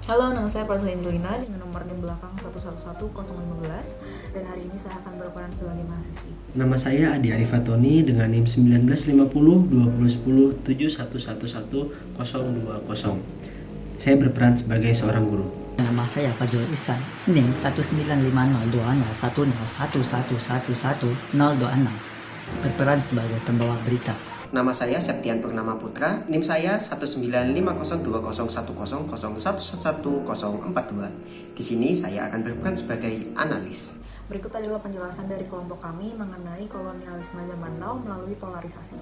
Halo, nama saya Prasetya Indrolina dengan nomor NIM belakang 111015 dan hari ini saya akan berperan sebagai mahasiswi. Nama saya Adi Arifatoni dengan NIM 1950 2010 71111020. Saya berperan sebagai seorang guru. Nama saya Fajrul Ihsan, NIM 195020111111026, berperan sebagai pembawa berita. Nama saya Septian Purnama Putra, NIM saya 195020110111042. Di sini saya akan berperan sebagai analis. Berikut adalah penjelasan dari kelompok kami mengenai kolonialisme zaman now melalui polarisasi.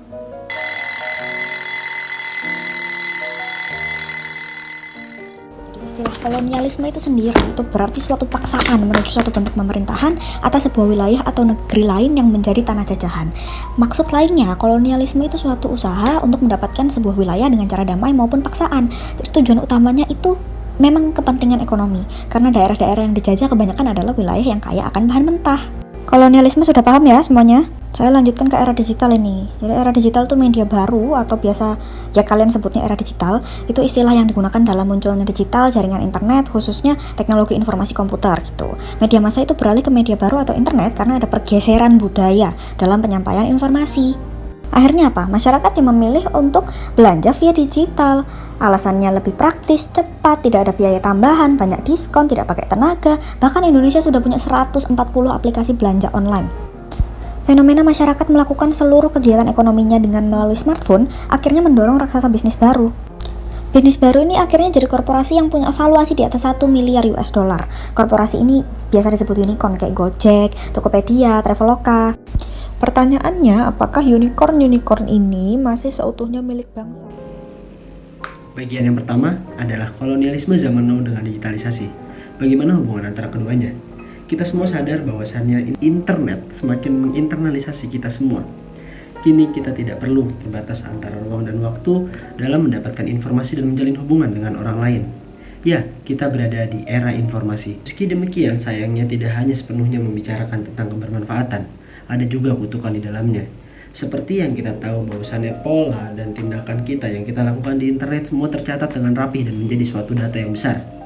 Istilah kolonialisme itu sendiri itu berarti suatu paksaan menuju suatu bentuk pemerintahan atas sebuah wilayah atau negeri lain yang menjadi tanah jajahan. Maksud lainnya, kolonialisme itu suatu usaha untuk mendapatkan sebuah wilayah dengan cara damai maupun paksaan. Jadi tujuan utamanya itu memang kepentingan ekonomi, karena daerah-daerah yang dijajah kebanyakan adalah wilayah yang kaya akan bahan mentah. Kolonialisme sudah paham ya semuanya? Saya lanjutkan ke era digital ini. Jadi era digital itu media baru atau biasa ya kalian sebutnya era digital. Itu istilah yang digunakan dalam munculnya digital, jaringan internet, khususnya teknologi informasi komputer gitu. Media massa itu beralih ke media baru atau internet karena ada pergeseran budaya dalam penyampaian informasi. Akhirnya apa? Masyarakat yang memilih untuk belanja via digital. Alasannya lebih praktis, cepat, tidak ada biaya tambahan, banyak diskon, tidak pakai tenaga. Bahkan Indonesia sudah punya 140 aplikasi belanja online. Fenomena masyarakat melakukan seluruh kegiatan ekonominya dengan melalui smartphone akhirnya mendorong raksasa bisnis baru. Bisnis baru ini akhirnya jadi korporasi yang punya valuasi di atas 1 miliar US dollar. Korporasi ini biasa disebut unicorn kayak Gojek, Tokopedia, Traveloka. Pertanyaannya, apakah unicorn ini masih seutuhnya milik bangsa? Bagian yang pertama adalah kolonialisme zaman now dengan digitalisasi. Bagaimana hubungan antara keduanya? Kita semua sadar bahwasannya internet semakin menginternalisasi kita semua. Kini kita tidak perlu terbatas antara ruang dan waktu dalam mendapatkan informasi dan menjalin hubungan dengan orang lain. Ya, kita berada di era informasi. Meski demikian, sayangnya tidak hanya sepenuhnya membicarakan tentang kebermanfaatan, ada juga kutukan di dalamnya. Seperti yang kita tahu bahwasannya pola dan tindakan kita yang kita lakukan di internet semua tercatat dengan rapi dan menjadi suatu data yang besar.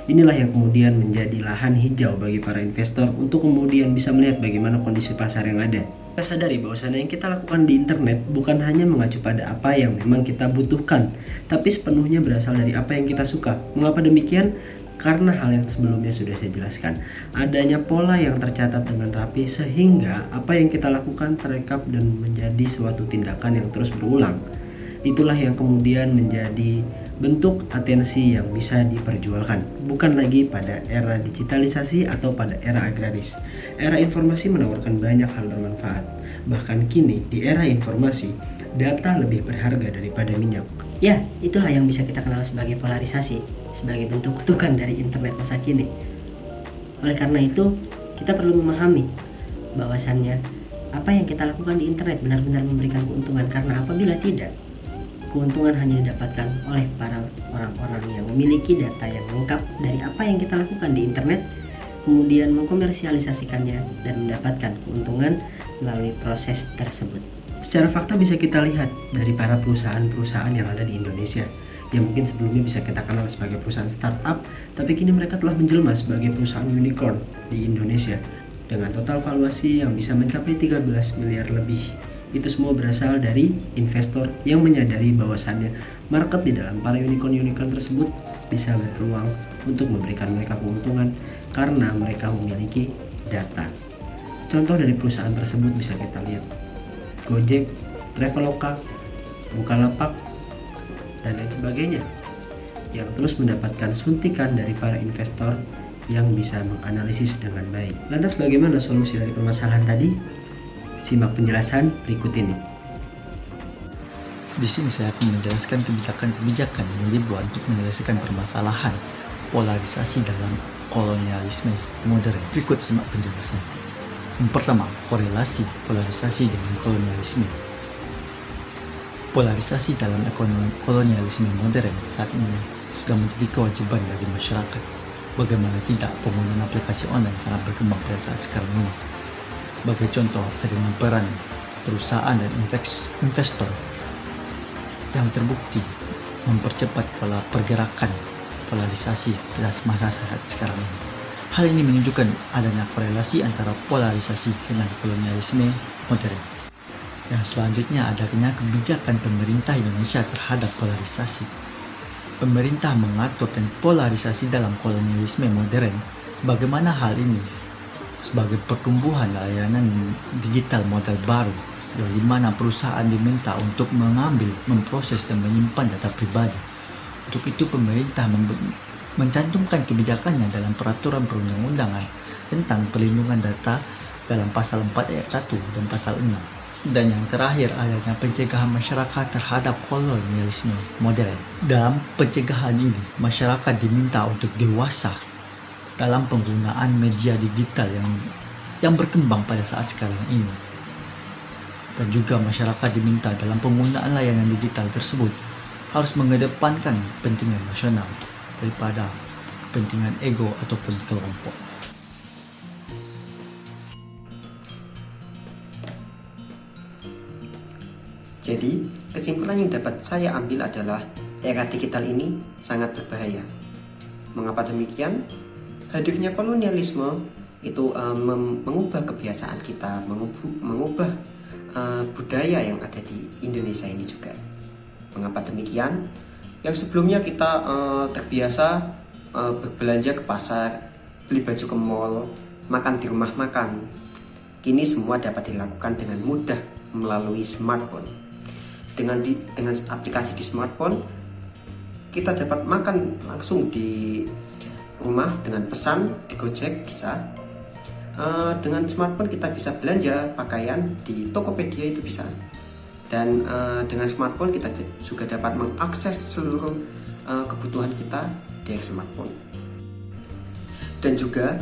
Inilah yang kemudian menjadi lahan hijau bagi para investor untuk kemudian bisa melihat bagaimana kondisi pasar yang ada. Kita sadari bahwasannya yang kita lakukan di internet bukan hanya mengacu pada apa yang memang kita butuhkan, tapi sepenuhnya berasal dari apa yang kita suka. Mengapa demikian? Karena hal yang sebelumnya sudah saya jelaskan. Adanya pola yang tercatat dengan rapi sehingga apa yang kita lakukan terekam dan menjadi suatu tindakan yang terus berulang. Itulah yang kemudian menjadi bentuk atensi yang bisa diperjualkan, bukan lagi pada era digitalisasi atau pada era agraris. Era informasi menawarkan banyak hal bermanfaat. Bahkan kini di era informasi, data lebih berharga daripada minyak. Ya, itulah yang bisa kita kenal sebagai polarisasi, sebagai bentuk kutukan dari internet masa kini. Oleh karena itu, kita perlu memahami bahwasannya apa yang kita lakukan di internet benar-benar memberikan keuntungan, karena apabila tidak, keuntungan hanya didapatkan oleh para orang-orang yang memiliki data yang lengkap dari apa yang kita lakukan di internet, kemudian mengkomersialisasikannya dan mendapatkan keuntungan melalui proses tersebut. Secara fakta bisa kita lihat dari para perusahaan-perusahaan yang ada di Indonesia yang mungkin sebelumnya bisa kita kenal sebagai perusahaan startup, tapi kini mereka telah menjelma sebagai perusahaan unicorn di Indonesia dengan total valuasi yang bisa mencapai 13 miliar lebih. Itu semua berasal dari investor yang menyadari bahwasannya market di dalam para unicorn tersebut bisa berpeluang untuk memberikan mereka keuntungan karena mereka memiliki data. Contoh dari perusahaan tersebut bisa kita lihat Gojek, Traveloka, Bukalapak, dan lain sebagainya yang terus mendapatkan suntikan dari para investor yang bisa menganalisis dengan baik. Lantas bagaimana solusi dari permasalahan tadi? Simak penjelasan berikut ini. Di sini saya akan menjelaskan kebijakan-kebijakan yang dibuat untuk menyelesaikan permasalahan polarisasi dalam kolonialisme modern. Berikut simak penjelasan. Yang pertama, korelasi polarisasi dengan kolonialisme. Polarisasi dalam ekonomi kolonialisme modern saat ini sudah menjadi kewajiban bagi masyarakat. Bagaimana tidak, penggunaan aplikasi online sangat berkembang pada saat sekarang ini. Sebagai contoh, adanya peran perusahaan dan investor yang terbukti mempercepat pola pergerakan polarisasi pada masa saat sekarang ini. Hal ini menunjukkan adanya korelasi antara polarisasi dengan kolonialisme modern. Yang selanjutnya adanya kebijakan pemerintah Indonesia terhadap polarisasi. Pemerintah mengatur dan polarisasi dalam kolonialisme modern. Sebagaimana hal ini sebagai pertumbuhan layanan digital model baru, yang dimana perusahaan diminta untuk mengambil, memproses dan menyimpan data pribadi. Untuk itu pemerintah mencantumkan kebijakannya dalam peraturan perundang-undangan tentang perlindungan data dalam pasal 4 ayat 1 dan pasal 6. Dan yang terakhir adanya pencegahan masyarakat terhadap kolonialisme modern. Dalam pencegahan ini, masyarakat diminta untuk dewasa dalam penggunaan media digital yang berkembang pada saat sekarang ini. Dan juga masyarakat diminta dalam penggunaan layanan digital tersebut harus mengedepankan kepentingan nasional daripada kepentingan ego ataupun kelompok. Jadi, kesimpulan yang dapat saya ambil adalah era digital ini sangat berbahaya. Mengapa demikian? Hadirnya kolonialisme itu mengubah kebiasaan kita, mengubah budaya yang ada di Indonesia ini juga. Mengapa demikian? Yang sebelumnya kita terbiasa berbelanja ke pasar, beli baju ke mall, makan di rumah makan. Kini semua dapat dilakukan dengan mudah melalui smartphone. Dengan aplikasi di smartphone, kita dapat makan langsung di rumah dengan pesan di Gojek bisa. Dengan smartphone kita bisa belanja pakaian di Tokopedia itu bisa. Dan dengan smartphone kita juga dapat mengakses seluruh kebutuhan kita dari smartphone. Dan juga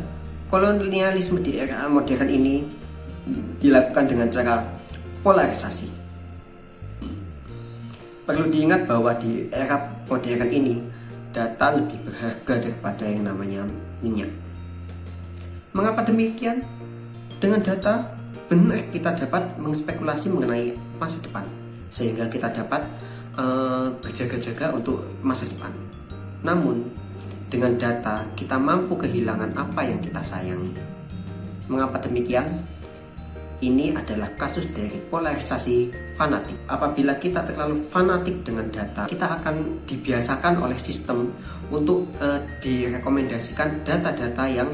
kolonialisme di era modern ini dilakukan dengan cara polarisasi. Perlu diingat bahwa di era modern ini data lebih berharga daripada yang namanya minyak. Mengapa demikian? Dengan data benar kita dapat mengspekulasi mengenai masa depan, sehingga kita dapat berjaga-jaga untuk masa depan. Namun dengan data kita mampu kehilangan apa yang kita sayangi. Mengapa demikian? Ini adalah kasus dari polarisasi fanatik. Apabila kita terlalu fanatik dengan data, kita akan dibiasakan oleh sistem untuk direkomendasikan data-data yang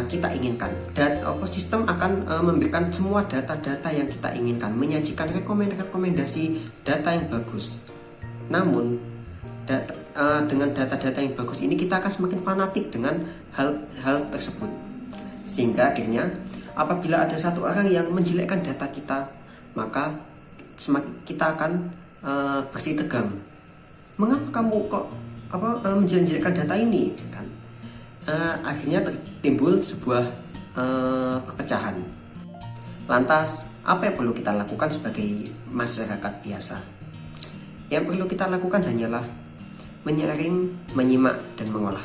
kita inginkan. Dan sistem akan memberikan semua data-data yang kita inginkan, menyajikan rekomendasi data yang bagus. Namun dengan data-data yang bagus ini kita akan semakin fanatik dengan hal tersebut, sehingga akhirnya apabila ada satu orang yang menjelekkan data kita, maka semakin kita akan bersih tegang. Mengapa kamu kok menjelekkan data ini? Kan? Akhirnya timbul sebuah perpecahan. Lantas, apa yang perlu kita lakukan sebagai masyarakat biasa? Yang perlu kita lakukan hanyalah menyaring, menyimak, dan mengolah.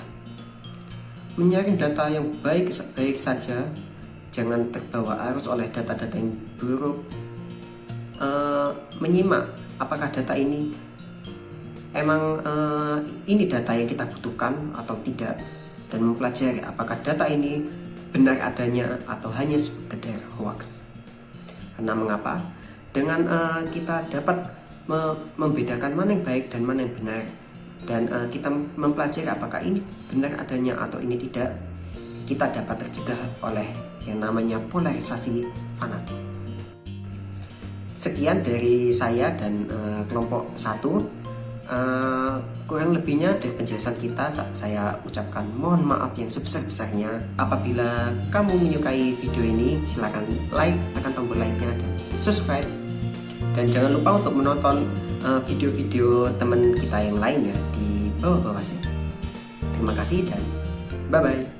Menyaring data yang baik saja, jangan terbawa arus oleh data-data yang buruk. Menyimak apakah data ini emang ini data yang kita butuhkan atau tidak, dan mempelajari apakah data ini benar adanya atau hanya sekedar hoax. Karena mengapa? Dengan kita dapat membedakan mana yang baik dan mana yang benar, dan kita mempelajari apakah ini benar adanya atau ini tidak, kita dapat tercegah oleh yang namanya polarisasi fanatik. Sekian dari saya dan kelompok 1. Kurang lebihnya dari penjelasan kita saya ucapkan mohon maaf yang sebesar-besarnya. Apabila kamu menyukai video ini, silakan like, tekan tombol like-nya dan subscribe. Dan jangan lupa untuk menonton video-video teman kita yang lainnya di bawah-bawah sini. Terima kasih dan bye-bye.